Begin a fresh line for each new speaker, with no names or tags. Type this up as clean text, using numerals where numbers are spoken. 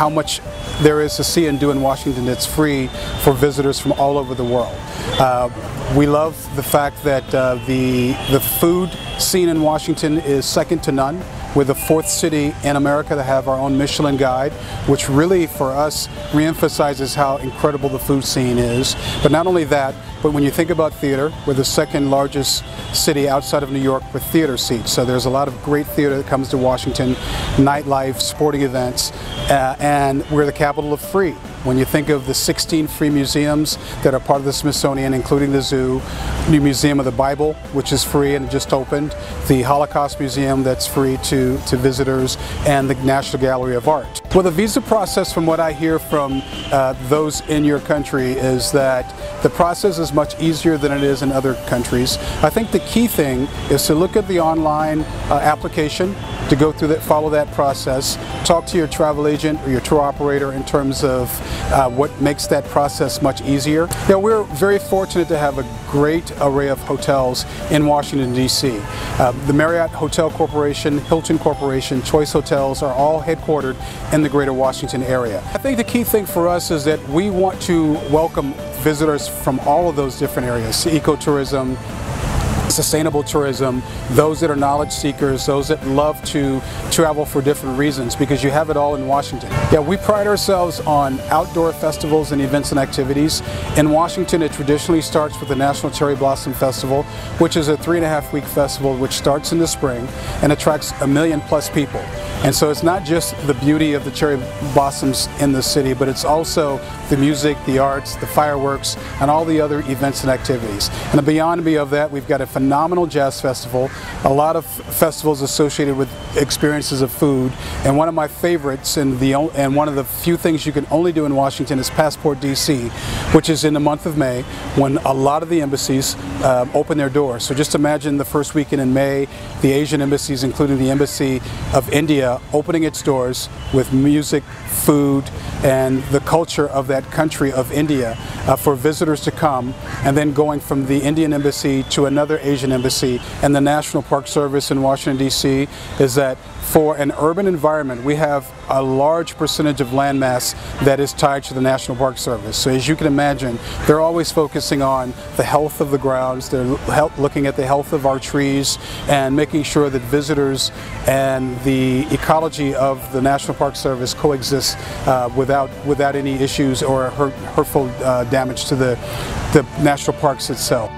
how much there is to see and do in Washington that's free for visitors from all over the world. We love the fact that the food scene in Washington is second to none. We're the fourth city in America to have our own Michelin guide, which really for us reemphasizes how incredible the food scene is. But not only that, but when you think about theater, we're the second largest city outside of New York with theater seats. So there's a lot of great theater that comes to Washington, nightlife, sporting events, and we're the capital of free. When you think of the 16 free museums that are part of the Smithsonian, including the zoo, the Museum of the Bible, which is free and just opened, the Holocaust Museum that's free to visitors, and the National Gallery of Art. Well, the visa process, from what I hear from those in your country, is that the process is much easier than it is in other countries. I think the key thing is to look at the online application, to go through that, follow that process, talk to your travel agent or your tour operator in terms of what makes that process much easier. You know, we're very fortunate to have a great array of hotels in Washington, D.C. The Marriott Hotel Corporation, Hilton Corporation, Choice Hotels are all headquartered in the greater Washington area. I think the key thing for us is that we want to welcome visitors from all of those different areas: ecotourism, sustainable tourism, those that are knowledge seekers, those that love to travel for different reasons, because you have it all in Washington. Yeah, we pride ourselves on outdoor festivals and events and activities. In Washington, it traditionally starts with the National Cherry Blossom Festival, which is a 3.5-week festival which starts in the spring and attracts 1 million+ people. And so it's not just the beauty of the cherry blossoms in the city, but it's also the music, the arts, the fireworks, and all the other events and activities. And beyond that, we've got a phenomenal jazz festival, a lot of festivals associated with experiences of food, and one of my favorites and one of the few things you can only do in Washington is Passport DC, which is in the month of May, when a lot of the embassies open their doors. So just imagine the first weekend in May, the Asian embassies, including the Embassy of India, opening its doors with music, food, and the culture of that country of India for visitors to come, and then going from the Indian embassy to another Asian embassy. And the National Park Service in Washington, D.C. is that for an urban environment, we have a large percentage of landmass that is tied to the National Park Service. So as you can imagine, they're always focusing on the health of the grounds, they're looking at the health of our trees, and making sure that visitors and the ecology of the National Park Service coexist without any issues or hurtful damage to the national parks itself.